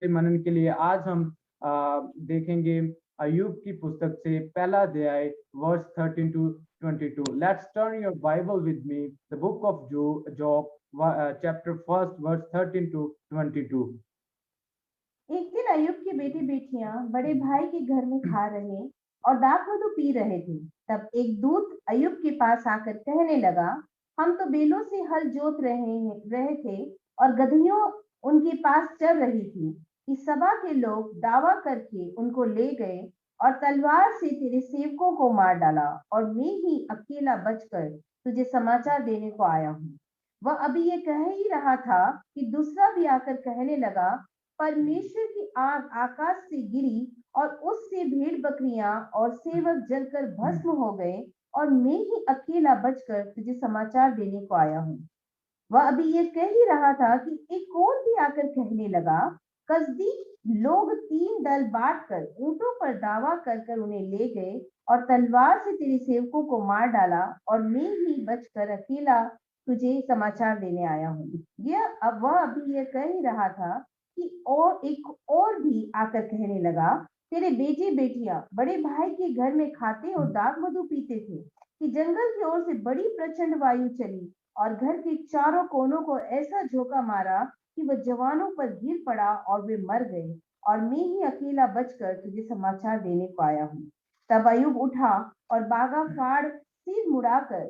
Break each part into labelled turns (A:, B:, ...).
A: मनन के लिए आज हम देखेंगे अय्यूब की पुस्तक से पहला अध्याय verse 13 to 22. Let's turn your Bible with me, the book of Job, chapter 1, verse 13 to 22.
B: एक दिन अय्यूब की बेटी बेटियां बड़े भाई के घर में खा रहे और दाख मधु पी रहे थे। तब एक दूत अय्यूब के पास आकर कहने लगा, हम तो बेलों से हल जोत रहे थे और गदहियों उनके पास चल रही थी कि सभा के लोग दावा करके उनको ले गए और तलवार से तेरे सेवकों को मार डाला, और मैं ही अकेला बचकर तुझे समाचार देने को आया हूँ। वह अभी ये कह ही रहा था कि दूसरा भी आकर कहने लगा, परमेश्वर की आग आकाश से गिरी और उससे भेड़ बकरियां और सेवक जलकर भस्म हो गए, और मैं ही अकेला बचकर तुझे समाचार देने को आया हूँ। वह अभी ये कह ही रहा था कि एक और भी आकर कहने लगा, कसदी लोग 3 दल बांटकर ऊंटों पर दावा कर उन्हें ले गए और तलवार से तेरे सेवकों को मार डाला, और मैं ही बचकर अकेला तुझे समाचार देने आया हूँ। वह अभी ये कह ही रहा था कि एक और भी आकर कहने लगा, तेरे बेटे बेटियां बड़े भाई के घर में खाते और दाख मधु पीते थे कि जंगल की ओर से बड़ी प्रचंड वायु चली और घर के चारों कोनों को ऐसा झोंका मारा कि वह जवानों पर गिर पड़ा और वे मर गए, और मैं ही अकेला बचकर तुझे समाचार देने को आया हूँ। तब अय्यूब उठा और बागा फाड़ सिर मुड़ाकर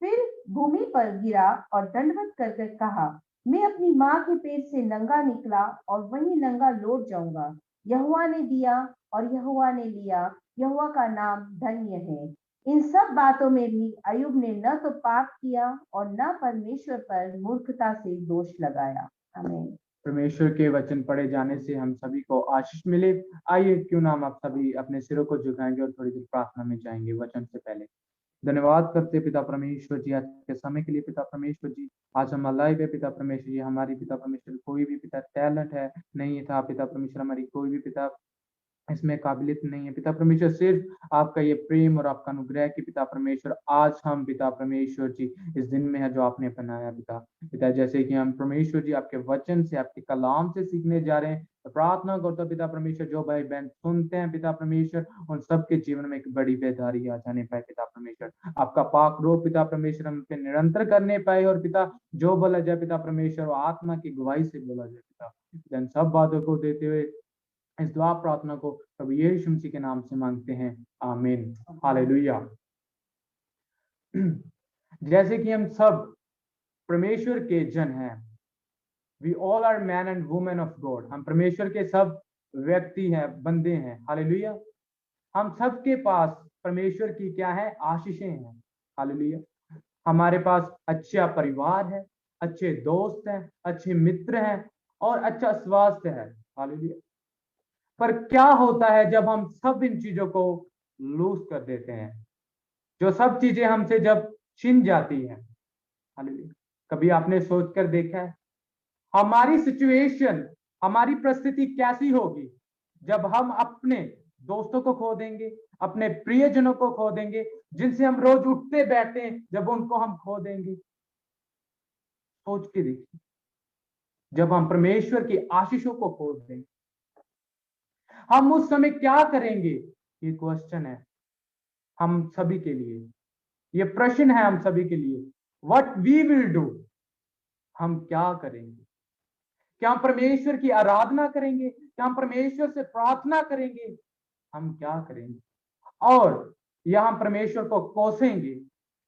B: फिर भूमि पर गिरा और दंडवत कर कहा, मैं अपनी माँ के पेट से नंगा निकला और वही नंगा लौट जाऊंगा। यहोवा ने दिया और यहोवा ने लिया, यहोवा का नाम धन्य है। इन सब बातों में भी अय्यूब ने न तो पाप किया और न परमेश्वर पर मूर्खता से दोष लगाया। आमीन।
A: परमेश्वर के वचन पढ़े जाने से हम सभी को आशीष मिले। आइए क्यों ना हम आप सभी अपने सिरों को झुकाएंगे और थोड़ी देर प्रार्थना में जाएंगे। वचन से पहले धन्यवाद करते पिता परमेश्वर जी आज के समय के लिए। पिता परमेश्वर जी आज हम लाइव है पिता परमेश्वर जी, हमारी पिता परमेश्वर कोई भी पिता टैलेंट है नहीं था पिता परमेश्वर, हमारी कोई भी पिता इसमें काबिलियत नहीं है पिता परमेश्वर, सिर्फ आपका ये प्रेम और आपका अनुग्रह की पिता परमेश्वर आज हम पिता परमेश्वर जी इस दिन में है जो आपने बनाया पिता जैसे कि हम परमेश्वर जी आपके वचन से आपके कलाम से सीखने जा रहे हैं, तो प्रार्थना करता पिता परमेश्वर जो भाई बहन सुनते हैं पिता परमेश्वर उन सबके जीवन में एक बड़ी बेदारी आ जाने पाए पिता परमेश्वर, आपका पाक रो पिता परमेश्वर हम पे निरंतर करने पाए, और पिता जो बोला जाए पिता परमेश्वर वो आत्मा की गवाही से बोला जाए पिता। इन सब बातों को देते हुए इस दुआ प्रार्थना को प्रभु यीशु मसीह के नाम से मांगते हैं, आमीन, हालेलुया। जैसे कि हम सब परमेश्वर के जन हैं, we all are man and women of God, हम परमेश्वर के सब व्यक्ति हैं, बंदे हैं, हालेलुया। हम सबके पास परमेश्वर की क्या है, आशीषें हैं, हालेलुया। हमारे पास अच्छा परिवार है, अच्छे दोस्त हैं, अच्छे मित्र हैं और अच्छा स्वास्थ्य है, हालेलुया। पर क्या होता है जब हम सब इन चीजों को लूज कर देते हैं, जो सब चीजें हमसे जब छिन जाती हैं, हालेलुया। कभी आपने सोचकर देखा है हमारी सिचुएशन, हमारी परिस्थिति कैसी होगी जब हम अपने दोस्तों को खो देंगे, अपने प्रियजनों को खो देंगे, जिनसे हम रोज उठते बैठते हैं, जब उनको हम खो देंगे। सोच के देखिए, जब हम परमेश्वर की आशीषों को खो देंगे हम उस समय क्या करेंगे, ये क्वेश्चन है हम सभी के लिए, ये प्रश्न है हम सभी के लिए। व्हाट वी विल डू, हम क्या करेंगे? क्या हम परमेश्वर की आराधना करेंगे? क्या हम परमेश्वर से प्रार्थना करेंगे? हम क्या करेंगे? और या हम परमेश्वर को कोसेंगे,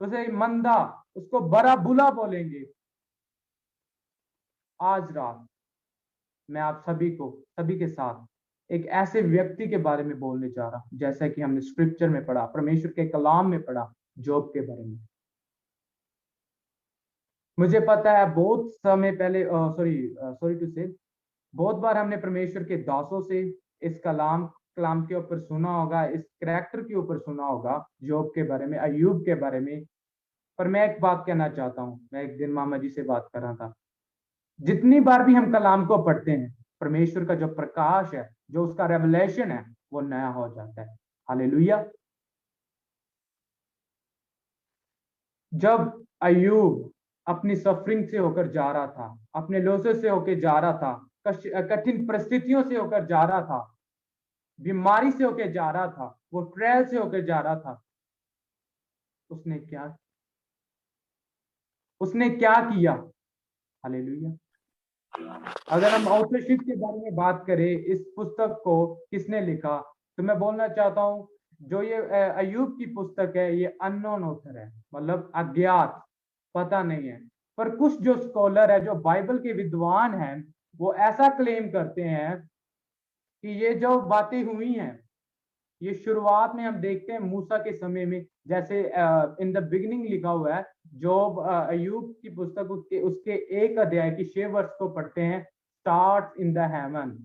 A: उसे मंदा, उसको बड़ा बुला बोलेंगे? आज रात मैं आप सभी के साथ एक ऐसे व्यक्ति के बारे में बोलने जा रहा हूं, जैसा कि हमने स्क्रिप्चर में पढ़ा, परमेश्वर के कलाम में पढ़ा, जॉब के बारे में। मुझे पता है बहुत समय पहले सॉरी टू से बहुत बार हमने परमेश्वर के दासों से इस कलाम के ऊपर सुना होगा, इस कैरेक्टर के ऊपर सुना होगा, जॉब के बारे में, अय्यूब के बारे में। पर मैं एक बात कहना चाहता हूं, मैं एक दिन मामा जी से बात कर रहा था, जितनी बार भी हम कलाम को पढ़ते हैं परमेश्वर का जो प्रकाश है, जो उसका रेवलेशन है, वो नया हो जाता है, हालेलुया। जब अय्यूब अपनी सफरिंग से होकर जा रहा था, अपने लॉसेस से होकर जा रहा था, कठिन परिस्थितियों से होकर जा रहा था, बीमारी से होकर जा रहा था, वो ट्रायल से होकर जा रहा था, उसने क्या किया? हालेलुया। अगर हम ऑथरशिप के बारे में बात करें, इस पुस्तक को किसने लिखा, तो मैं बोलना चाहता हूं जो ये अय्यूब की पुस्तक है, ये अननोन ऑथर है, मतलब अज्ञात, पता नहीं है। पर कुछ जो स्कॉलर है, जो बाइबल के विद्वान हैं, वो ऐसा क्लेम करते हैं कि ये जो बातें हुई हैं, ये शुरुआत में हम देखते हैं मूसा के समय में, जैसे इन द बिगिनिंग लिखा हुआ है, जोब अय्यूब की पुस्तक उसके उसके 1 अध्याय की 6 वर्ष को पढ़ते हैं, स्टार्ट इन द हेवन।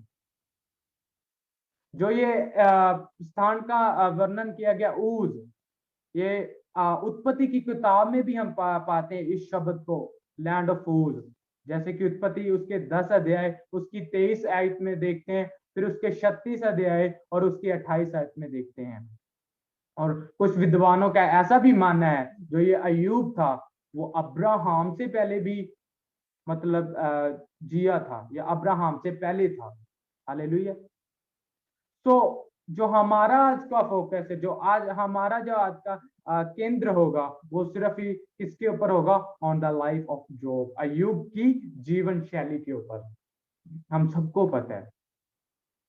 A: जो ये स्थान का वर्णन किया गया ऊज, ये उत्पत्ति की किताब में भी हम पाते हैं इस शब्द को, लैंड ऑफ ऊज। जैसे कि उत्पत्ति उसके 10 अध्याय उसकी 23 आयत में देखते हैं, फिर उसके 36 अध्याय और उसकी 28 आयत में देखते हैं। और कुछ विद्वानों का ऐसा भी मानना है जो ये अय्यूब था, वो अब्राहम से पहले भी मतलब जिया था, या अब्राहम से पहले था। हालेलुया। तो जो हमारा आज का फोकस है, जो आज हमारा जो आज का केंद्र होगा, वो सिर्फ ही किसके ऊपर होगा? On the life of Job, अय्यूब की जीवन शैली के ऊपर। हम सबको पता है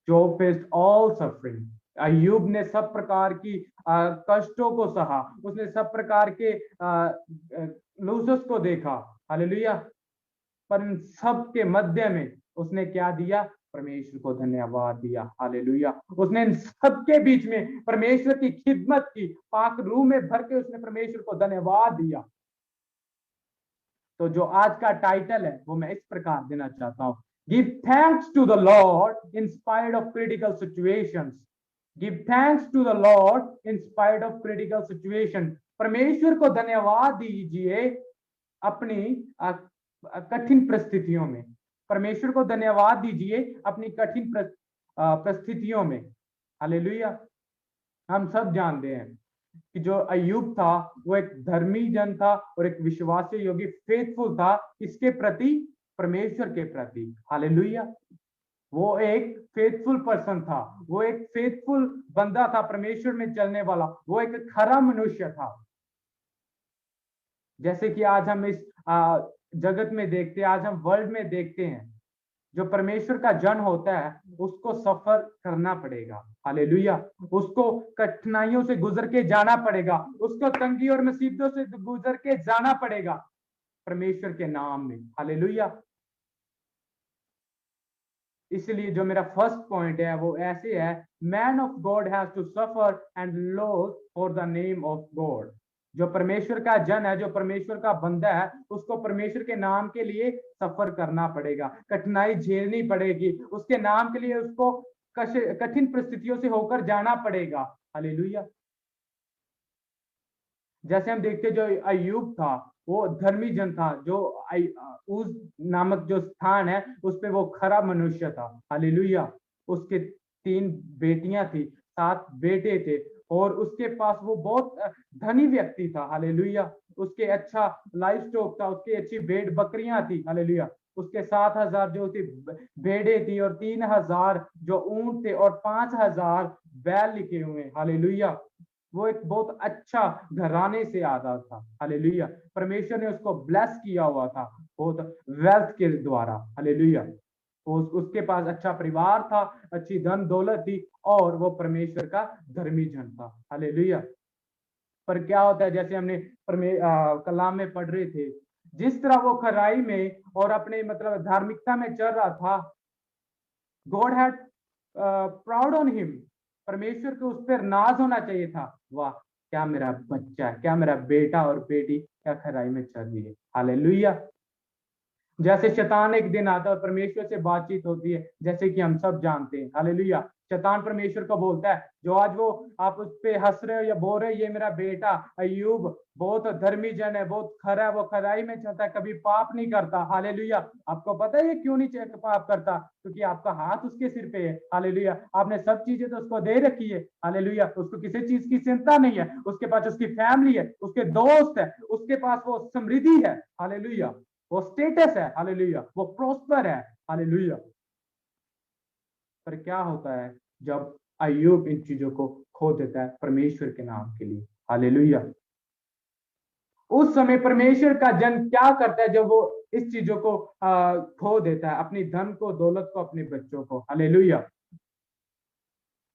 A: जॉब फेस्ड ऑल सफरिंग। अय्यूब ने सब प्रकार की कष्टों को सहा, उसने सब प्रकार के लूजर्स को देखा। हालेलुया। पर इन सब के मध्य में उसने क्या दिया? परमेश्वर को धन्यवाद दिया। हालेलुया। उसने इन सबके बीच में परमेश्वर की खिदमत की, पाक रूह में भर के उसने परमेश्वर को धन्यवाद दिया। तो जो आज का टाइटल है वो मैं इस प्रकार देना चाहता हूं, give thanks to the Lord in spite of critical situations. Give thanks to the Lord in spite of critical situation. परमेश्वर को धन्यवाद दीजिए अपनी कठिन परिस्थितियों में। परमेश्वर को धन्यवाद दीजिए अपनी कठिन परिस्थितियों में। हालेलुया। हम सब जानते हैं कि जो अय्यूब था वो एक धर्मी जन था और एक विश्वासी योगी, फेथफुल था इसके प्रति, परमेश्वर के प्रति। हालेलुया। वो एक फेथफुल पर्सन था, वो एक फेथफुल बंदा था, परमेश्वर में चलने वाला, वो एक खरा मनुष्य था। जैसे कि आज हम इस जगत में देखते हैं, आज हम वर्ल्ड में देखते हैं, जो परमेश्वर का जन होता है उसको सफर करना पड़ेगा। हालेलुया। उसको कठिनाइयों से गुजर के जाना पड़ेगा, उसको तंगी और मुसीबतों से गुजर के जाना पड़ेगा परमेश्वर के नाम में। हालेलुया। इसलिए जो मेरा फर्स्ट पॉइंट है वो ऐसे है, man of God has to suffer and loss for the name of God. जो परमेश्वर का जन है, जो परमेश्वर का बंदा है, उसको परमेश्वर के नाम के लिए सफर करना पड़ेगा, कठिनाई झेलनी पड़ेगी, उसके नाम के लिए उसको कठिन परिस्थितियों से होकर जाना पड़ेगा। हालेलुया। जैसे हम देखते जो अय्यूब था वो धर्मी जन था, जो उस नामक जो स्थान है उस पे वो खरा मनुष्य था। हालेलुया। उसके 3 बेटियां थी, 7 बेटे थे, और उसके पास वो बहुत धनी व्यक्ति था। हालेलुया। उसके अच्छा लाइफ स्टॉक था, उसकी अच्छी भेड़ बकरियां थी। हालेलुया। उसके 7,000 जो थी भेड़े थी, और 3,000 जो ऊंट थे, और 5,000 बैल लिखे हुए। हालेलुया। वो एक बहुत अच्छा घराने से आता था। हालेलुया। परमेश्वर ने उसको ब्लेस किया हुआ था बहुत वेल्थ के द्वारा। हालेलुया। उसके पास अच्छा परिवार था, अच्छी धन दौलत थी, और वो परमेश्वर का धर्मी जन था। हालेलुया। पर क्या होता है, जैसे हमने कलाम में पढ़ रहे थे, जिस तरह वो खराई में और अपने मतलब धार्मिकता में चल रहा था, God had proud on him. परमेश्वर को उस पर नाज होना चाहिए था। वाह, क्या मेरा बच्चा, क्या मेरा बेटा और बेटी क्या खराई में चल रही है। हालेलुया। जैसे शैतान एक दिन आता है और परमेश्वर से बातचीत होती है, जैसे कि हम सब जानते हैं। हालेलुया। शैतान परमेश्वर को बोलता है, जो आज वो आप उस पे हंस रहे हो या बोल रहे हो, ये मेरा बेटा अय्यूब बहुत धर्मी जन है, बहुत खरा है, वो खराई में चलता है, कभी पाप नहीं करता। हालेलुया। आपको पता है ये क्यों नहीं पाप करता? क्योंकि आपका हाथ उसके सिर पे है। हालेलुया। आपने सब चीजें तो उसको दे रखी है। हालेलुया। उसको किसी चीज की चिंता नहीं है, उसके पास उसकी फैमिली है, उसके दोस्त है, उसके पास वो समृद्धि है। हालेलुया। वो स्टेटस है। हालेलुया। वो प्रॉस्पर है। हालेलुया। पर क्या होता है जब अय्यूब इन चीजों को खो देता है परमेश्वर के नाम के लिए? हालेलुया। उस समय परमेश्वर का जन क्या करता है जब वो इस चीजों को खो देता है, अपनी धन को, दौलत को, अपने बच्चों को? हालेलुया।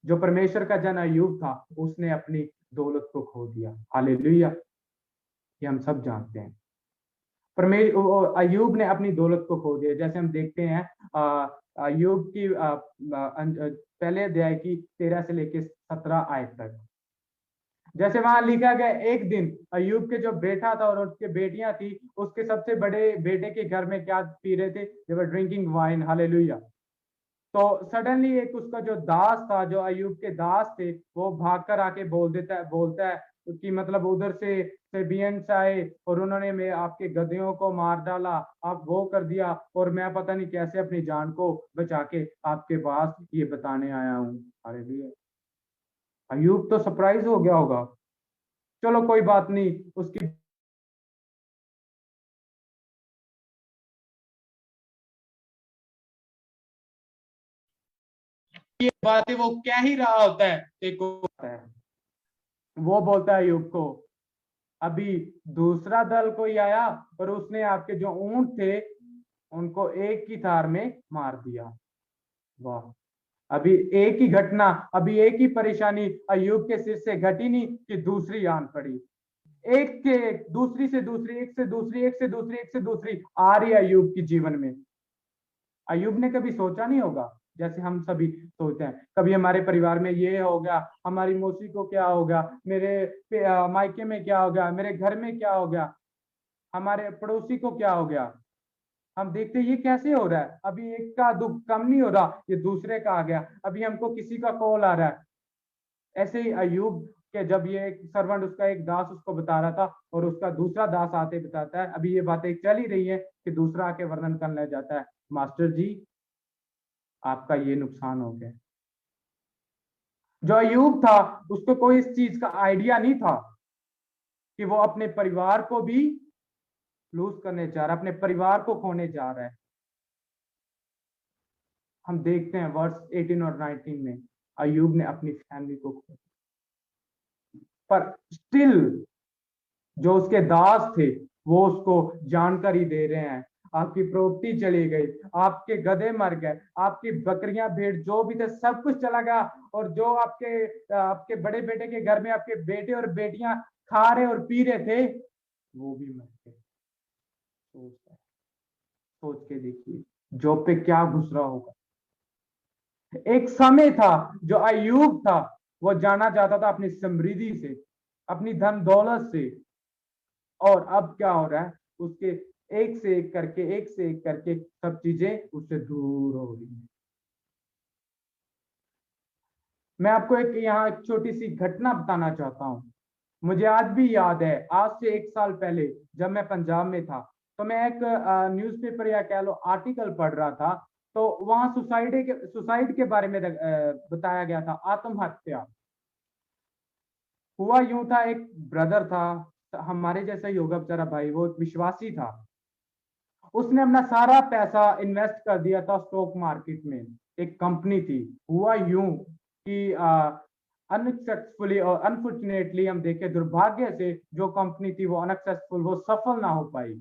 A: जो परमेश्वर का जन अय्यूब था, उसने अपनी दौलत को खो दिया। हालेलुया। ये हम सब जानते हैं। अय्यूब ने अपनी दौलत को खो दिया। जैसे हम देखते हैं अय्यूब की पहले अध्याय की 13 से लेकर 17 आयत तक। जैसे वहां लिखा गया, एक दिन अय्यूब के जो बेटा था और उसके बेटियां थी, उसके सबसे बड़े बेटे के घर में क्या पी रहे थे? दे वर ड्रिंकिंग वाइन। हालेलुया। तो सडनली एक उसका जो दास था, जो अय्यूब के दास थे, वो भागकर आके बोलता है कि मतलब उधर से सेबियंस आए और उन्होंने मैं आपके गधेयों को मार डाला, आप वो कर दिया, और मैं पता नहीं कैसे अपनी जान को बचा के आपके पास ये बताने आया हूँ। हालेलुया। अय्यूब तो सरप्राइज हो गया होगा। चलो कोई बात नहीं, उसकी ये बातें वो कह ही रहा होता है, एक होता है, वो बोलता है अय्यूब को, अभी दूसरा दल कोई आया और उसने आपके जो ऊंट थे उनको एक ही थार में मार दिया। वाह। अभी एक ही घटना, अभी एक ही परेशानी अय्यूब के सिर से घटी नहीं कि दूसरी आन पड़ी। एक के एक, दूसरी से दूसरी, एक से दूसरी, एक से दूसरी, एक से दूसरी आ रही है अय्यूब के जीवन में। अय्यूब ने कभी सोचा नहीं होगा जैसे हम सभी सोचते हैं, कभी हमारे परिवार में ये हो गया, हमारी मौसी को क्या हो गया, मेरे मायके में क्या हो गया, मेरे घर में क्या हो गया, हमारे पड़ोसी को क्या हो गया। हम देखते ये कैसे हो रहा है, अभी एक का दुख कम नहीं हो रहा, ये दूसरे का आ गया, अभी हमको किसी का कॉल आ रहा है। ऐसे ही अय्यूब के जब ये एक सर्वेंट, उसका एक दास उसको बता रहा था, और उसका दूसरा दास आते बताता है, अभी ये बातें चल ही रही है कि दूसरा आके वर्णन करने जाता है, मास्टर जी आपका ये नुकसान हो गया। जो अय्यूब था, उसको कोई इस चीज का आइडिया नहीं था कि वो अपने परिवार को भी लूज करने जा रहा है, अपने परिवार को खोने जा रहा है। हम देखते हैं वर्स 18 और 19 में अय्यूब ने अपनी फैमिली को खो, पर स्टिल जो उसके दास थे वो उसको जानकारी दे रहे हैं, आपकी प्रॉपर्टी चली गई, आपके गधे मर गए, आपकी बकरियां भेड़ जो भी थे सब कुछ चला गया, और जो आपके आपके बड़े बेटे के घर में आपके बेटे और बेटियां खा रहे और पी रहे थे वो भी मर गए। सोच के देखिए जॉब पे क्या गुजरा होगा। एक समय था जो अय्यूब था, वो जाना चाहता था अपनी समृद्धि से, अपनी धन दौलत से, और अब क्या हो रहा है, उसके एक से एक करके, एक से एक करके सब चीजें उससे दूर हो रही है। मैं आपको एक यहाँ एक छोटी सी घटना बताना चाहता हूँ। मुझे आज भी याद है, आज से 1 साल पहले जब मैं पंजाब में था, तो मैं एक न्यूज़पेपर या कह लो आर्टिकल पढ़ रहा था। तो वहां सुसाइड के बारे में बताया गया था, आत्महत्या। हुआ यूं था, एक ब्रदर था, हमारे जैसा ही होगा बेचारा भाई, वो एक विश्वासी था। उसने अपना सारा पैसा इन्वेस्ट कर दिया था स्टॉक मार्केट में। एक कंपनी थी। हुआ यूं कि अनसक्सेसफुली और अनफॉर्चुनेटली हम देखें, दुर्भाग्य से जो कंपनी थी वो अनसक्सेसफुल, वो सफल ना हो पाई।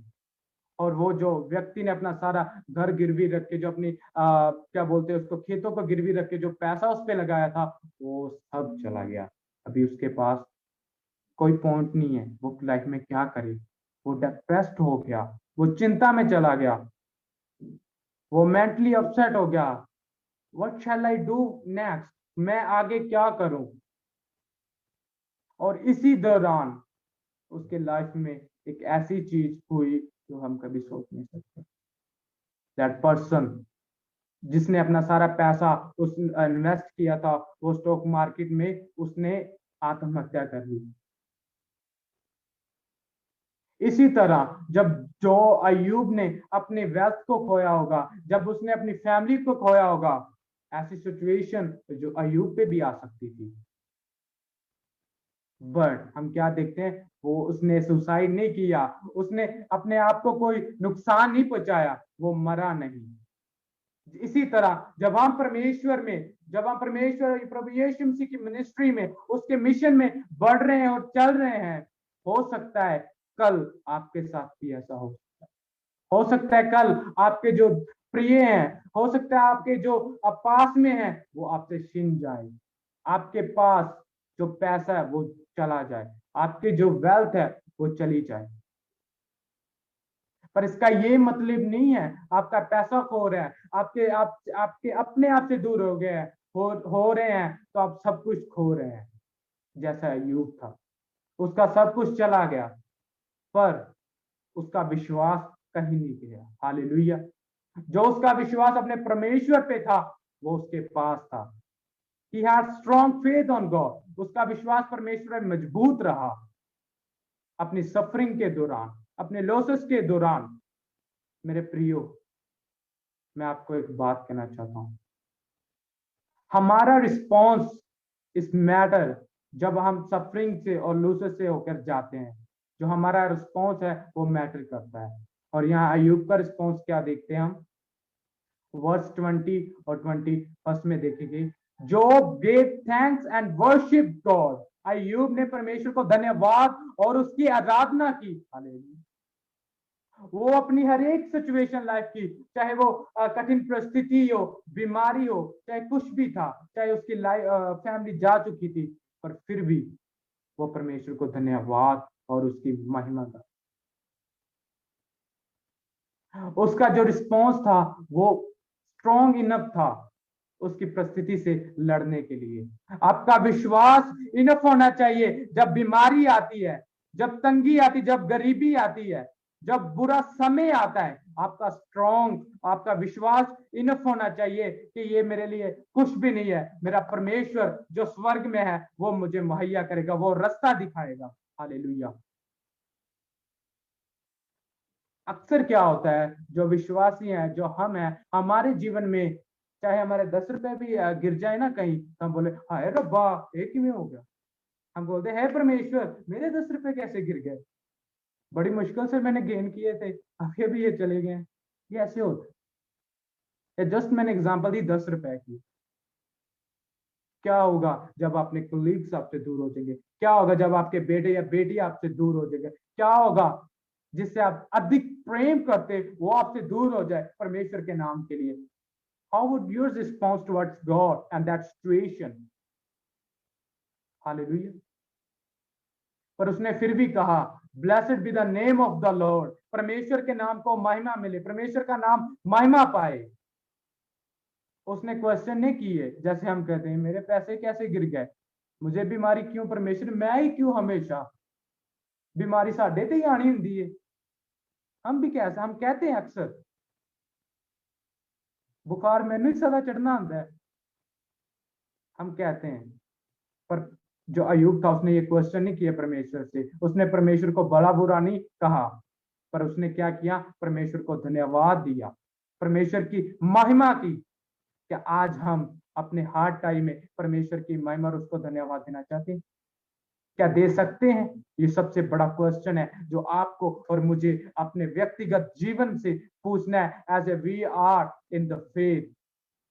A: और वो जो व्यक्ति ने अपना सारा घर गिरवी रख के, जो अपनी क्या बोलते हैं उसको, खेतों को गिरवी रख के जो पैसा उस पे लगाया था, वो सब चला गया। अभी उसके पास कोई पॉइंट नहीं है, वो लाइफ में क्या करे। वो डिप्रेस्ड हो गया, वो चिंता में चला गया, वो मेंटली अपसेट हो गया। What shell I do next, मैं आगे क्या करूं। और इसी दौरान उसके लाइफ में एक ऐसी चीज हुई जो हम कभी सोच नहीं सकते। दैट पर्सन जिसने अपना सारा पैसा उस इन्वेस्ट किया था वो स्टॉक मार्केट में, उसने आत्महत्या कर ली। इसी तरह जब जो अय्यूब ने अपने वेल्थ को खोया होगा, जब उसने अपनी फैमिली को खोया होगा, ऐसी सिचुएशन जो अय्यूब पे भी आ सकती थी। बट हम क्या देखते हैं, वो उसने सुसाइड नहीं किया, उसने अपने आप को कोई नुकसान नहीं पहुंचाया, वो मरा नहीं। इसी तरह जब हम परमेश्वर प्रभु यीशु मसीह की मिनिस्ट्री में, उसके मिशन में बढ़ रहे हैं और चल रहे हैं, हो सकता है कल आपके साथ भी ऐसा हो सकता है कल आपके जो प्रिय हैं, हो सकता है आपके जो पास में हैं, वो आपसे छिन जाए, आपके पास जो पैसा है वो चला जाए, आपके जो वेल्थ है वो चली जाए। पर इसका ये मतलब नहीं है आपका पैसा खो रहा है, आपके अपने आप से दूर हो गए हैं, हो रहे हैं, तो आप सब कुछ खो रहे हैं। जैसा अय्यूब था, उसका सब कुछ चला गया, पर उसका विश्वास कहीं नहीं गया। हालेलुया। जो उसका विश्वास अपने परमेश्वर पे था, वो उसके पास था। He had strong faith on God. उसका विश्वास परमेश्वर में मजबूत रहा। अपनी सफरिंग के दौरान, अपने लॉसेस के दौरान। मेरे प्रियो, मैं आपको एक बात कहना चाहता हूं, हमारा रिस्पॉन्स इस मैटर, जब हम सफरिंग से और लॉसेस से होकर जाते हैं, जो हमारा रिस्पॉन्स है वो मैटर करता है। और यहाँ अय्यूब का रिस्पॉन्स क्या देखते हैं हम, वर्स 20 और 21 में देखेंगे। Job gave thanks and worship God. अय्यूब ने परमेश्वर को धन्यवाद और उसकी आराधना की। हालेलुया। वो अपनी हर एक सिचुएशन लाइफ की, चाहे वो कठिन परिस्थिति हो, बीमारी हो, चाहे कुछ भी था, चाहे उसकी लाइफ फैमिली जा चुकी थी, पर फिर भी वो परमेश्वर को धन्यवाद और उसकी महिमा का, उसका जो रिस्पॉन्स था वो स्ट्रॉन्ग इनफ था उसकी परिस्थिति से लड़ने के लिए। आपका विश्वास इनफ होना चाहिए जब बीमारी आती है, जब तंगी आती, जब गरीबी आती है, जब बुरा समय आता है, आपका विश्वास इनफ होना चाहिए कि ये मेरे लिए कुछ भी नहीं है, मेरा परमेश्वर जो स्वर्ग में है वो मुझे मुहैया करेगा, वो रास्ता दिखाएगा। हालेलुया। अक्सर क्या होता है, जो विश्वासी हैं, जो हम हैं, हमारे जीवन में चाहे हमारे 10 रुपए भी गिर जाए ना कहीं, तो हम बोले हाय रब्बा, एक ही में हो गया। हम बोलते हैं परमेश्वर, मेरे 10 रुपए कैसे गिर गए, बड़ी मुश्किल से मैंने गेन किए थे, अभी अभी ये चले गए। ये ऐसे होता है। जस्ट मैंने एग्जांपल दी 10 रुपए की। क्या होगा जब अपने कोलीग्स आपसे दूर हो जाएंगे, क्या होगा जब आपके बेटे या बेटी आपसे दूर हो जाएंगे, क्या होगा जिससे आप अधिक प्रेम करते वो आपसे दूर हो जाए परमेश्वर के नाम के लिए। How would your response towards God and that situation. Hallelujah. पर उसने फिर भी कहा blessed be the name of the Lord, परमेश्वर के नाम को महिमा मिले, परमेश्वर का नाम महिमा पाए। उसने क्वेश्चन नहीं किए जैसे हम कहते हैं मेरे पैसे कैसे गिर गए, मुझे बीमारी क्यों परमेश्वर, मैं ही क्यों हमेशा, बीमारी साढ़े ते ही आनी हुंदी है। हम भी कैसे, हम कहते हैं अक्सर बुखार मैंने ही सदा चढ़ना होता है, हम कहते हैं। पर जो अयूब था उसने ये क्वेश्चन नहीं किया परमेश्वर से, उसने परमेश्वर को बड़ा बुरा नहीं कहा, पर उसने क्या किया, परमेश्वर को धन्यवाद दिया, परमेश्वर की महिमा की। क्या आज हम अपने हार्ड टाइम में परमेश्वर की महिमा और उसको धन्यवाद देना चाहते हैं? क्या दे सकते हैं? ये सबसे बड़ा क्वेश्चन है जो आपको और मुझे अपने व्यक्तिगत जीवन से पूछना है। As a we are in the faith,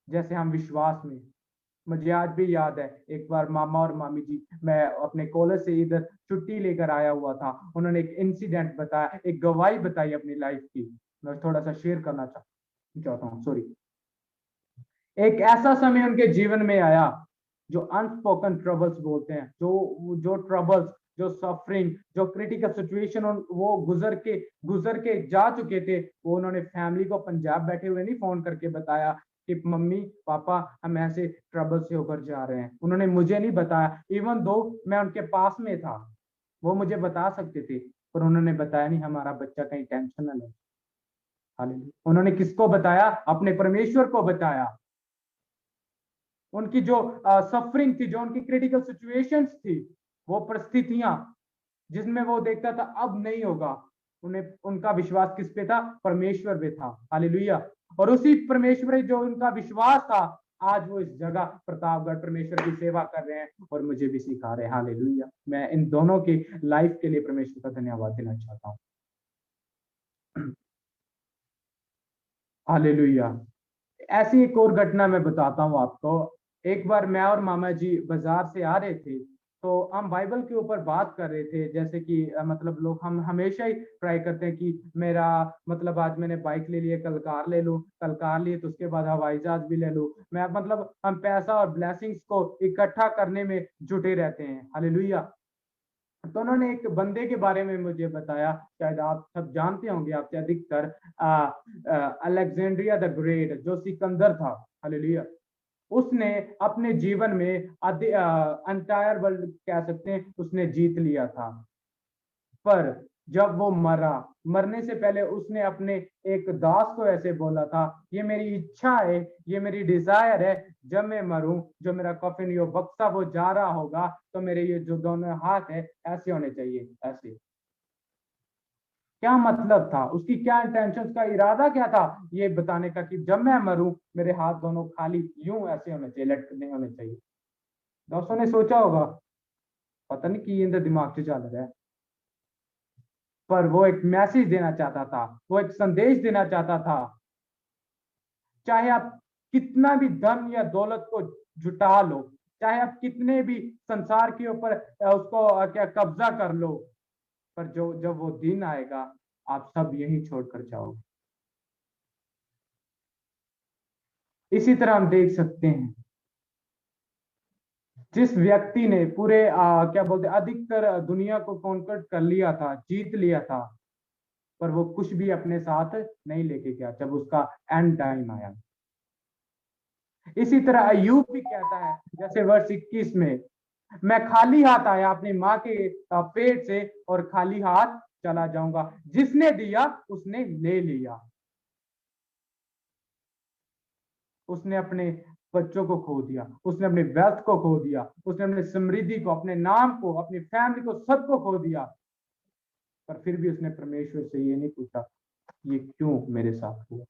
A: जैसे हम विश्वास में। मुझे आज भी याद है, एक बार मामा और मामी जी, मैं अपने कॉलेज से इधर छुट्टी लेकर आया हुआ था, उन्होंने एक इंसिडेंट बताया, एक गवाही बताई अपनी लाइफ की, मैं थोड़ा सा शेयर करना चाहता हूँ। सॉरी। एक ऐसा समय उनके जीवन में आया जो अनस्पोकन ट्रबल्स बोलते हैं, जो ट्रबल्स, जो सफरिंग, जो क्रिटिकल सिचुएशन वो गुजर के जा चुके थे। वो उन्होंने फैमिली को पंजाब बैठे हुए नहीं फोन करके बताया कि मम्मी पापा हम ऐसे ट्रबल से होकर जा रहे हैं। उन्होंने मुझे नहीं बताया, इवन दो मैं उनके पास में था, वो मुझे बता सकते थे, पर उन्होंने बताया नहीं, हमारा बच्चा कहीं टेंशन ना ले। हालेलुया। उन्होंने किसको बताया? अपने परमेश्वर को बताया। उनकी जो सफरिंग थी, जो उनकी क्रिटिकल सिचुएशंस थी, वो परिस्थितियां जिसमें वो देखता था अब नहीं होगा, उन्हें उनका विश्वास किस पे था? परमेश्वर पे था। हालेलुया। और उसी परमेश्वर जो उनका विश्वास था, आज वो इस जगह प्रतापगढ़ परमेश्वर की सेवा कर रहे हैं और मुझे भी सिखा रहे हैं। हालेलुया। मैं इन दोनों की लाइफ के लिए परमेश्वर का धन्यवाद देना चाहता हूँ। हालेलुया। ऐसी एक और घटना मैं बताता हूँ आपको। एक बार मैं और मामा जी बाजार से आ रहे थे, तो हम बाइबल के ऊपर बात कर रहे थे। जैसे कि मतलब लोग, हम हमेशा ही ट्राई करते हैं कि मेरा मतलब आज मैंने बाइक ले ली है, कल कार ले लूं, कल कार लिए तो उसके बाद हवाई जहाज भी ले लूं। मैं मतलब हम पैसा और ब्लेसिंग्स को इकट्ठा करने में जुटे रहते हैं। हालेलुया। तो उन्होंने एक बंदे के बारे में मुझे बताया, शायद आप सब जानते होंगे, आपसे अधिकतर, अलेक्जेंड्रिया द ग्रेट, जो सिकंदर था। हालेलुया। उसने अपने जीवन में अंटायर वर्ल्ड कह सकते हैं उसने जीत लिया था। पर जब वो मरा, मरने से पहले उसने अपने एक दास को ऐसे बोला था, ये मेरी इच्छा है, ये मेरी डिजायर है, जब मैं मरूं, जो मेरा कफन यो बक्सा वो जा रहा होगा, तो मेरे ये जो दोनों हाथ है ऐसे होने चाहिए, ऐसे। क्या मतलब था उसकी, क्या इंटेंशन, का इरादा क्या था, ये बताने का कि जब मैं मरूं मेरे हाथ दोनों खाली यूं ऐसे होने चाहिए, लटकने होने चाहिए। दोस्तों ने सोचा होगा, पता नहीं कि इनके दिमाग से चल रहा है, पर वो एक मैसेज देना चाहता था, वो एक संदेश देना चाहता था। चाहे आप कितना भी धन या दौलत को जुटा लो, चाहे आप कितने भी संसार के ऊपर उसको क्या कब्जा कर लो, पर जो जब वो दिन आएगा, आप सब यही छोड़कर जाओगे। इसी तरह हम देख सकते हैं, जिस व्यक्ति ने पूरे क्या बोलते अधिकतर दुनिया को कॉन्कर्ट कर लिया था, जीत लिया था, पर वो कुछ भी अपने साथ नहीं लेके गया जब उसका एंड टाइम आया। इसी तरह अय्यूब भी कहता है, जैसे वर्ष 21 में, मैं खाली हाथ आया अपनी माँ के पेट से और खाली हाथ चला जाऊंगा, जिसने दिया उसने ले लिया। उसने अपने बच्चों को खो दिया, उसने अपने वेल्थ को खो दिया, उसने अपने समृद्धि को, अपने नाम को, अपनी फैमिली को, सबको खो दिया। पर फिर भी उसने परमेश्वर से ये नहीं पूछा, ये क्यों मेरे साथ हुआ।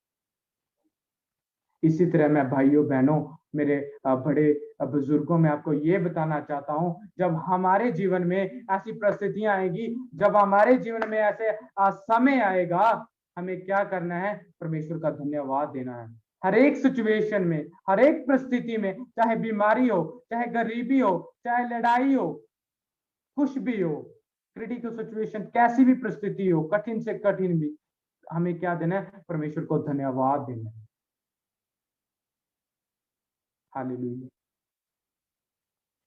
A: इसी तरह मैं भाइयों बहनों, मेरे बड़े बुजुर्गों में आपको ये बताना चाहता हूं, जब हमारे जीवन में ऐसी परिस्थितियां आएगी, जब हमारे जीवन में ऐसे समय आएगा, हमें क्या करना है, परमेश्वर का धन्यवाद देना है। हर एक सिचुएशन में, हर एक परिस्थिति में, चाहे बीमारी हो, चाहे गरीबी हो, चाहे लड़ाई हो, कुछ भी हो, क्रिटिकल सिचुएशन, कैसी भी परिस्थिति हो, कठिन से कठिन भी, हमें क्या देना है, परमेश्वर को धन्यवाद देना है। हालेलुया।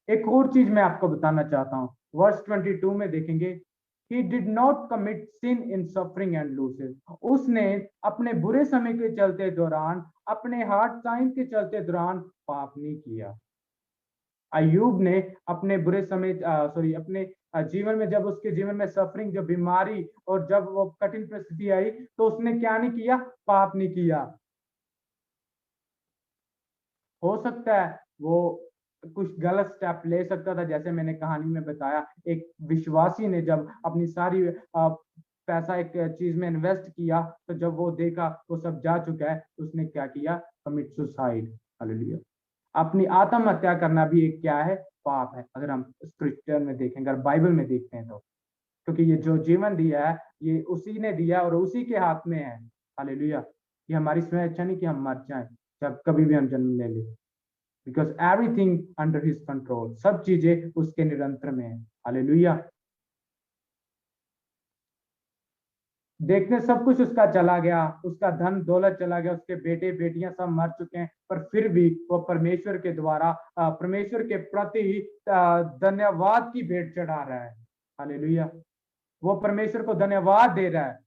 A: एक और चीज मैं आपको बताना चाहता हूं, वर्स 22 में देखेंगे, he did not commit sin in suffering and losses। उसने अपने बुरे समय के चलते दौरान, अपने हार्ड टाइम के चलते दौरान पाप नहीं किया। अयूब ने अपने बुरे समय सॉरी अपने जीवन में, जब उसके जीवन में सफरिंग, जो बीमारी और जब वो कठिन परिस्थिति आई, तो उसने क्या नहीं किया, पाप नहीं किया। हो सकता है वो कुछ गलत स्टेप ले सकता था, जैसे मैंने कहानी में बताया, एक विश्वासी ने जब अपनी सारी पैसा एक चीज में इन्वेस्ट किया, तो जब वो देखा वो सब जा चुका है, उसने क्या किया, कमिट सुसाइड। हालेलुया। अपनी आत्महत्या करना भी एक क्या है, पाप है, अगर हम स्क्रिप्चर में देखेंगे, अगर बाइबल में देखते हैं तो। क्योंकि ये जो जीवन दिया है, ये उसी ने दिया और उसी के हाथ में है। हालेलुया। ये हमारी स्वयं इच्छा नहीं कि हम मर जाएं जब कभी भी हम जन्म ले लें, because everything under his control, सब चीजें उसके निरंतर में है। हालेलुया। देखने सब कुछ उसका चला गया, उसका धन दौलत चला गया, उसके बेटे बेटियां सब मर चुके हैं, पर फिर भी वो परमेश्वर के द्वारा परमेश्वर के प्रति धन्यवाद की भेंट चढ़ा रहा है। हालेलुया। वो परमेश्वर को धन्यवाद दे रहा है।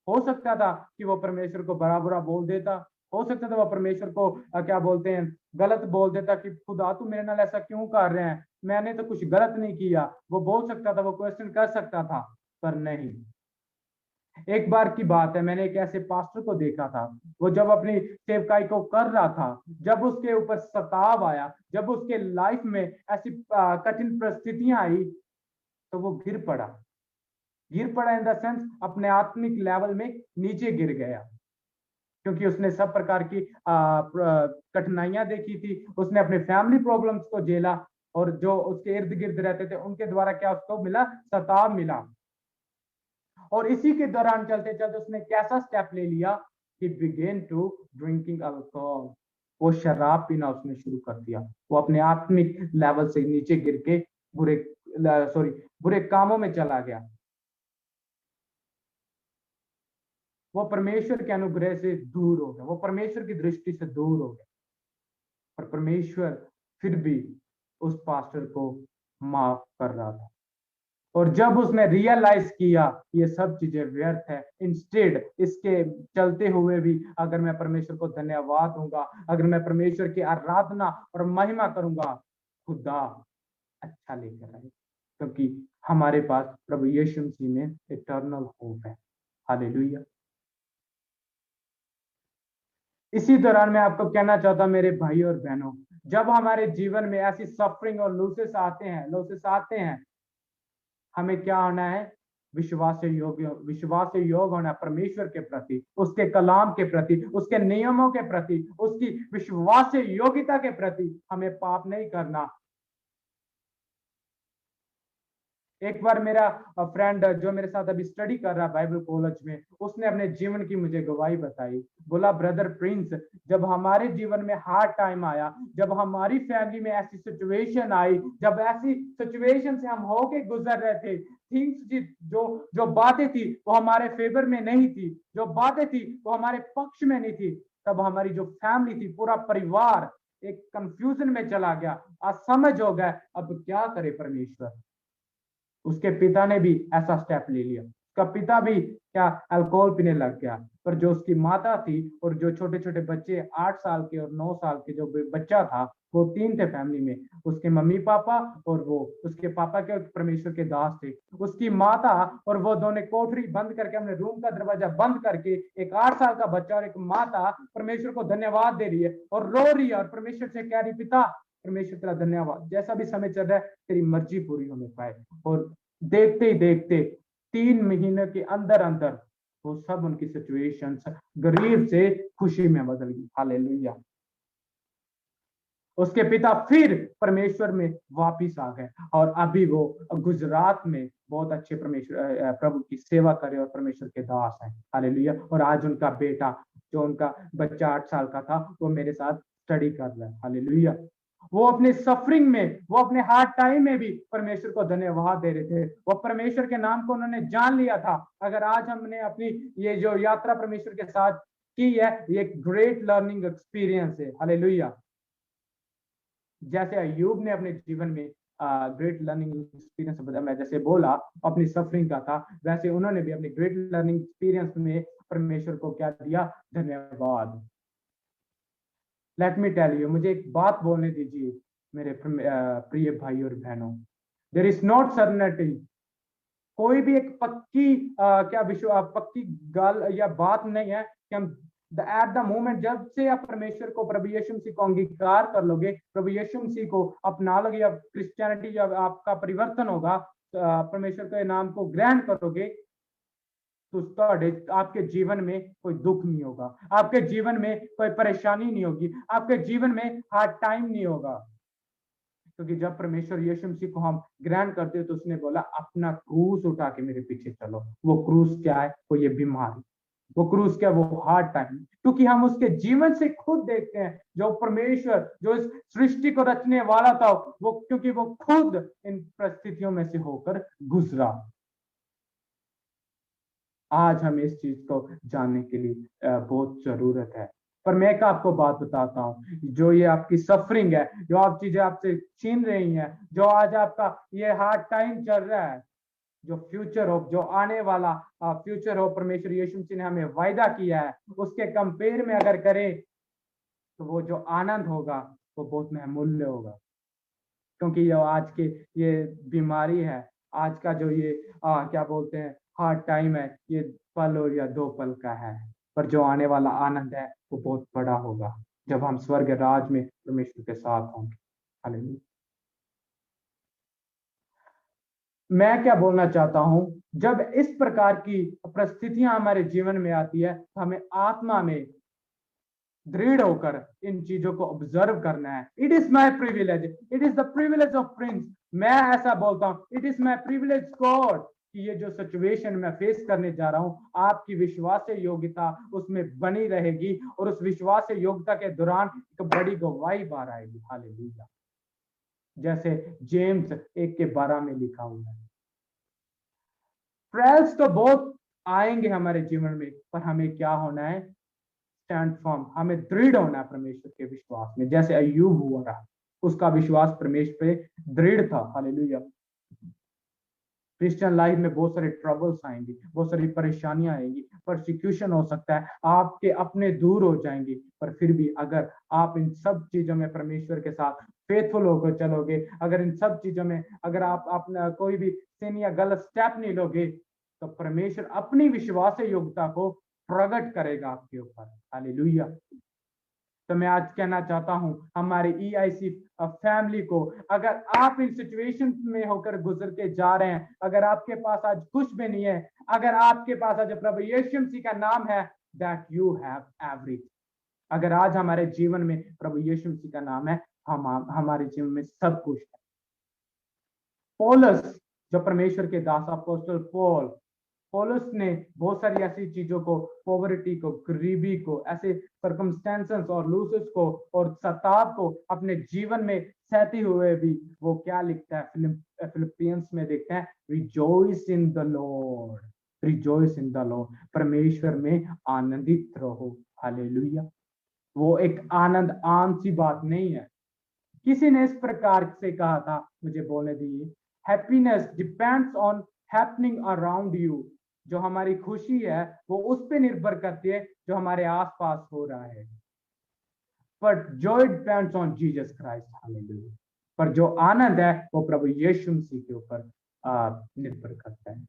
A: हो सकता था कि वो परमेश्वर को बड़ा बुरा बोल देता, हो सकता था वो परमेश्वर को क्या बोलते हैं, गलत बोल देता कि खुदा तू मेरे नाल ऐसा क्यों कर रहे हैं, मैंने तो कुछ गलत नहीं किया। वो बोल सकता था, वो क्वेश्चन कर सकता था, पर नहीं। एक बार की बात है, मैंने एक ऐसे पास्टर को देखा था, वो जब अपनी सेवकाई को कर रहा था, जब उसके ऊपर सताव आया, जब उसके लाइफ में ऐसी कठिन परिस्थितियां आई, तो वो गिर पड़ा। गिर पड़ा इन द सेंस, अपने आत्मिक लेवल में नीचे गिर गया, क्योंकि उसने सब प्रकार की कठिनाइयां देखी थी, उसने अपने फैमिली प्रॉब्लम्स को झेला, और जो उसके इर्द गिर्द रहते थे उनके द्वारा क्या उसको मिला, सताव मिला। और इसी के दौरान चलते चलते उसने कैसा स्टेप ले लिया, he began to drinking alcohol. वो शराब पीना उसने शुरू कर दिया। वो अपने आत्मिक लेवल से नीचे गिर के बुरे कामों में चला गया। वो परमेश्वर के अनुग्रह से दूर हो गया, वो परमेश्वर की दृष्टि से दूर हो गया। पर परमेश्वर फिर भी उस पास्टर को माफ कर रहा था। और जब उसने रियलाइज किया ये सब चीजें व्यर्थ है, इंस्टेड इसके चलते हुए भी अगर मैं परमेश्वर को धन्यवाद दूंगा, अगर मैं परमेश्वर की आराधना और महिमा करूंगा, खुदा अच्छा लेकर आए, क्योंकि हमारे पास प्रभु यीशु मसीह में इटर्नल होप है। हालेलुया। इसी दौरान मैं आपको कहना चाहता हूं मेरे भाई और बहनों, जब हमारे जीवन में ऐसी सफरिंग और लॉसेस आते हैं, हमें क्या होना है? विश्वास से योग होना परमेश्वर के प्रति, उसके कलाम के प्रति, उसके नियमों के प्रति, उसकी विश्वास से योग्यता के प्रति। हमें पाप नहीं करना। एक बार मेरा फ्रेंड जो मेरे साथ अभी स्टडी कर रहा है बाइबल कॉलेज में, उसने अपने जीवन की मुझे गवाही बताई। बोला, ब्रदर प्रिंस, जब हमारे जीवन में हार्ड टाइम आया, जब हमारी फैमिली में ऐसी सिचुएशन आई, जब ऐसी सिचुएशन से हम होके गुजर रहे थे, थिंग्स जो बातें थी वो हमारे फेवर में नहीं थी, जो बातें थी वो हमारे पक्ष में नहीं थी, तब हमारी जो फैमिली थी, पूरा परिवार एक कंफ्यूजन में चला गया, असमझ हो गया, अब क्या करे परमेश्वर। उसके पिता ने भी ऐसा स्टेप ले लिया। उसका पिता भी क्या अल्कोहल पीने लग गया। पर जो उसकी माता थी और जो छोटे छोटे बच्चे 8 साल के और 9 साल के जो बच्चा था, वो 3 थे फैमिली में, उसके मम्मी पापा और वो, उसके पापा के परमेश्वर के दास थे, उसकी माता और वो दोनों कोठरी बंद करके, अपने रूम का दरवाजा बंद करके, एक 8 साल का बच्चा और एक माता परमेश्वर को धन्यवाद दे रही है और रो रही है और परमेश्वर से कह रही, पिता परमेश्वर तेरा धन्यवाद, जैसा भी समय चल रहा है तेरी मर्जी पूरी होने पाए। और देखते ही देखते 3 महीने के अंदर अंदर वो सब उनकी सिचुएशंस गरीब से खुशी में बदल गई। हालेलुया। उसके पिता फिर परमेश्वर में वापिस आ गए और अभी वो गुजरात में बहुत अच्छे परमेश्वर प्रभु की सेवा करे और परमेश्वर के दास हैं। हालेलुया। और आज उनका बेटा, जो उनका बच्चा 8 साल का था, वो मेरे साथ स्टडी कर रहा है। हालेलुया। वो अपने सफरिंग में, वो अपने हार्ड टाइम में भी परमेश्वर को धन्यवाद दे रहे थे। वो परमेश्वर के नाम को उन्होंने जान लिया था। अगर आज हमने अपनी ये जो यात्रा परमेश्वर के साथ की है, ये ग्रेट लर्निंग एक्सपीरियंस है। हालेलुया। जैसे अय्यूब ने अपने जीवन में ग्रेट लर्निंग एक्सपीरियंस, मैं जैसे बोला अपनी सफरिंग का था, वैसे उन्होंने भी अपने ग्रेट लर्निंग एक्सपीरियंस में परमेश्वर को क्या दिया? धन्यवाद। लेट मी टेल यू, मुझे एक बात बोलने दीजिए मेरे प्रिय भाई और बहनों, देयर इज नॉट सर्टेनिटी। कोई भी एक पक्की गाल या बात नहीं है कि हम एट द मोमेंट जब से आप परमेश्वर को, प्रभु यीशु मसीह को अंगीकार कर लोगे, प्रभु यीशु मसीह को अपना लोगे, या क्रिश्चियनिटी जब आपका परिवर्तन होगा, परमेश्वर के नाम को ग्रहण करोगे, तो आपके जीवन में कोई दुख नहीं होगा, आपके जीवन में कोई परेशानी नहीं होगी, आपके जीवन में हार्ड टाइम नहीं होगा। क्योंकि जब परमेश्वर यीशु मसीह को हम ग्रहण करते हैं तो उसने बोला, अपना क्रूस उठा के मेरे पीछे चलो। वो क्रूस क्या है? वो ये बीमारी, वो क्रूस क्या? वो हार्ड टाइम। क्योंकि हम उसके जीवन से खुद देखते हैं, जो परमेश्वर, जो इस सृष्टि को रचने वाला था, वो क्योंकि वो खुद इन परिस्थितियों में से होकर गुजरा। आज हमें इस चीज को जानने के लिए बहुत जरूरत है। पर मैं क्या आपको बात बताता हूँ, जो ये आपकी सफरिंग है, जो आप चीजें आपसे छीन रही हैं, जो आज आपका ये हार्ड टाइम चल रहा है, जो फ्यूचर होप, जो आने वाला फ्यूचर होप परमेश्वर यीशु मसीह ने हमें वायदा किया है, उसके कंपेयर में अगर करें तो वो जो आनंद होगा वो बहुत महमूल्य होगा। क्योंकि ये आज के ये बीमारी है, आज का जो ये क्या बोलते हैं हार्ड टाइम है, ये पल और या 2 पल का है। पर जो आने वाला आनंद है वो बहुत बड़ा होगा, जब हम स्वर्ग राज में परमेश्वर के साथ होंगे। हालेलुया। मैं क्या बोलना चाहता हूं, जब इस प्रकार की परिस्थितियां हमारे जीवन में आती है, तो हमें आत्मा में दृढ़ होकर इन चीजों को ऑब्जर्व करना है। It is my privilege, it is the privilege of Prince. मैं ऐसा बोलता हूं, it is my privilege God, कि ये जो सिचुएशन मैं फेस करने जा रहा हूं, आपकी विश्वास योग्यता उसमें बनी रहेगी और उस विश्वास योग्यता के दौरान एक बड़ी गवाही बाहर आएगी। हालेलुया। जैसे जेम्स 1:12 में लिखा हुआ है। ट्रायल्स तो बहुत आएंगे हमारे जीवन में, पर हमें क्या होना है? स्टैंड फर्म, हमें दृढ़ होना है परमेश्वर के विश्वास में, जैसे अय्यूब हुआ रहा, उसका विश्वास परमेश्वर पे दृढ़ था। हालेलुया। क्रिश्चियन लाइफ में बहुत सारे ट्रबल्स आएंगे, बहुत सारी परेशानियां आएंगी, परसिक्यूशन हो सकता है, आपके अपने दूर हो जाएंगे, पर फिर भी अगर आप इन सब चीजों में परमेश्वर के साथ फेथफुल होकर चलोगे, अगर इन सब चीजों में अगर आप अपना कोई भी sin या गलत स्टेप नहीं लोगे, तो परमेश्वर अपनी विश्वास योग्यता को प्रकट करेगा आपके ऊपर। हालेलुया। तो मैं आज कहना चाहता हूं हमारे EIC फैमिली को, अगर आप इन सिचुएशन में होकर गुजर के जा रहे हैं, अगर आपके पास आज कुछ भी नहीं है, अगर आपके पास आज प्रभु यीशु मसीह का नाम है, दैट यू हैव एवरीथिंग। अगर आज हमारे जीवन में प्रभु यीशु मसीह का नाम है, हमारे जीवन में सब कुछ है। पौलुस, जो परमेश्वर के दास अपोस्टल पौलुस ने बहुत सारी ऐसी चीजों को, पॉवर्टी को, गरीबी को, ऐसे सर्कमस्टेंसेस और लूसेस को और सताव को अपने जीवन में सहते हुए भी वो क्या लिखता है? फिलिपियंस में देखते हैं, rejoice in the Lord, rejoice in the Lord, परमेश्वर में आनंदित रहो। हालेलुया। वो एक आनंद आम सी बात नहीं है। किसी ने इस प्रकार से कहा था, मुझे बोलने दीजिए, happiness depends on happening around you. जो हमारी खुशी है वो उस पे निर्भर करती है जो हमारे आसपास हो रहा है, but Joy depends on Jesus Christ. Hallelujah. पर जो आनंद है वो प्रभु यीशु मसीह के ऊपर निर्भर करता है।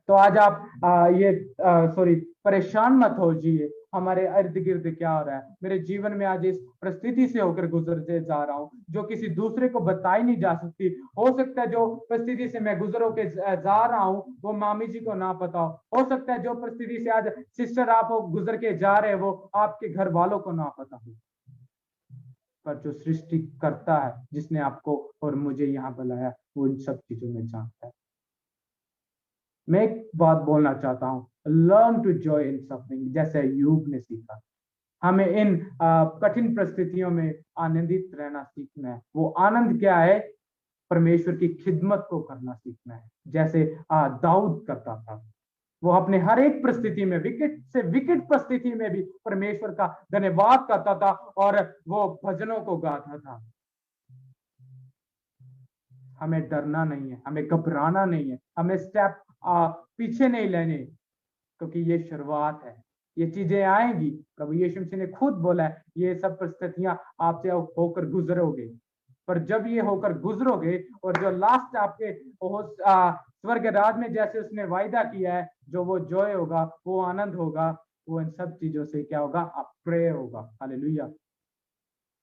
A: तो आज आप परेशान मत हो जाइए, हमारे इर्द गिर्द क्या हो रहा है। मेरे जीवन में आज इस परिस्थिति से होकर गुजरते जा रहा हूँ जो किसी दूसरे को बताई नहीं जा सकती। हो सकता है जो परिस्थिति से मैं गुजर के जा रहा हूँ वो मामी जी को ना पता हो सकता है जो परिस्थिति से आज सिस्टर आप गुजर के जा रहे हैं वो आपके घर वालों को ना पता हो, पर जो सृष्टि करता है, जिसने आपको और मुझे यहाँ बुलाया, वो इन सब चीजों में जानता है। मैं एक बात बोलना चाहता हूँ, learn to joy in suffering, जैसे अय्यूब ने सीखा। हमें इन कठिन परिस्थितियों में आनंदित रहना सीखना है। वो आनंद क्या है? परमेश्वर की खिदमत को करना सीखना है, जैसे दाऊद करता था। वो अपने हर एक परिस्थिति में, विकट से विकट परिस्थिति में भी परमेश्वर का धन्यवाद करता था और वो भजनों को गाता था। हमें डरना नहीं है, हमें घबराना नहीं है, हमें स्टेप पीछे नहीं लेने, क्योंकि ये शुरुआत है। ये चीजें आएंगी, प्रभु यीशु मसीह ने खुद बोला है, ये सब परिस्थितियां आपसे होकर गुजरोगे, पर जब ये होकर गुजरोगे और जो लास्ट आपके स्वर्ग राज में जैसे उसने वायदा किया है, जो वो जॉय होगा, वो आनंद होगा, वो इन सब चीजों से क्या होगा? अप्रेय होगा। हालेलुया।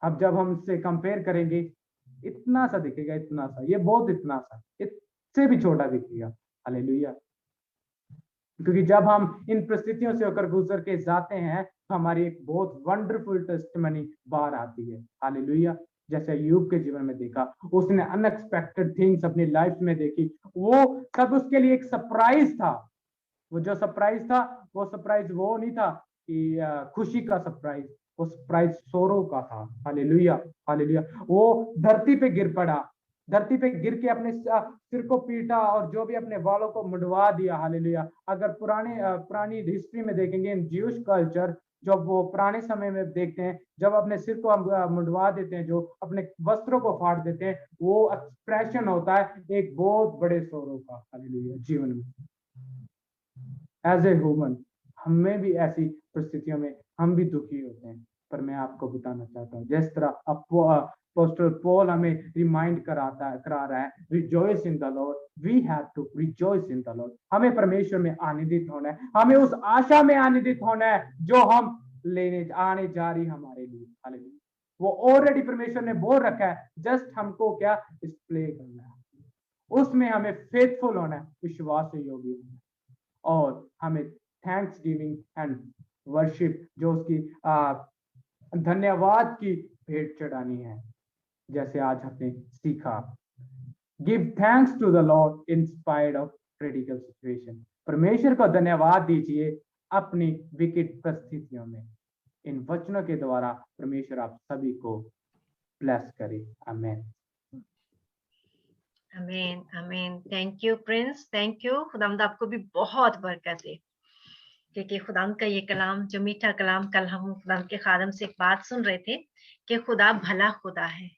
A: अब जब हम इससे कंपेयर करेंगे, इतना सा दिखेगा, इतना सा, ये बहुत इतना सा, इससे भी छोटा दिखेगा। हालेलुया। क्योंकि जब हम इन परिस्थितियों से होकर गुजर के जाते हैं तो हमारी एक बहुत वंडरफुल टेस्टिमनी बाहर आती है। हालेलुया। जैसे अय्यूब के जीवन में देखा, उसने अनएक्सपेक्टेड थिंग्स अपनी लाइफ में देखी, वो सब उसके लिए एक सरप्राइज था। वो जो सरप्राइज था, वो सरप्राइज वो नहीं था कि खुशी का सरप्राइज, वो सरप्राइज सोरो का था। हालेलुया। हालेलुया। वो धरती पे गिर पड़ा, धरती पे गिर के अपने सिर को पीटा और जो भी अपने बालों को मुंडवा दिया। हालेलुया। अगर पुरानी हिस्ट्री में देखेंगे, इन ज्यूश कल्चर, जब वो पुराने समय में देखते हैं, जब अपने सिर को मुंडवा देते हैं, जो अपने वस्त्रों को फाड़ देते हैं, वो एक्सप्रेशन होता है एक बहुत बड़े सोरो का। हालेलुया। जीवन में एज ए ह्यूमन हमें भी ऐसी परिस्थितियों में हम भी दुखी होते हैं, पर मैं आपको बताना चाहता हूँ, जिस तरह अपोस्टल पॉल हमें रिमाइंड करा रहा है, rejoice in the Lord, we have to rejoice in the Lord. हमें परमेश्वर में आनंदित होना है, हमें उस आशा में आनंदित होना है जो हम लेने आने जा रही हमारे लिए। हालेलुया। वो ऑलरेडी परमेश्वर ने बोल रखा है, जस्ट हमको क्या डिस्प्ले करना है, उसमें हमें फेथफुल होना है, विश्वास योग्य होना है, और हमें थैंक्स गिविंग एंड वर्शिप, जो उसकी धन्यवाद की भेंट चढ़ानी है, जैसे आज हमने सीखा। Give thanks to the Lord in spite of critical situation. परमेश्वर को धन्यवाद दीजिए अपनी विकट परिस्थितियों में। इन वचनों के द्वारा परमेश्वर आप सभी को ब्लेस करे। आमीन।
C: आमीन आमीन। Thank you Prince, thank you. खुदावंद आपको भी बहुत बरकत दे, क्योंकि खुदावंद का ये कलाम, जो मीठा कलाम, कल हम खुदावंद के खादम से एक बात सुन रहे थे कि खुदा भला खुदा है,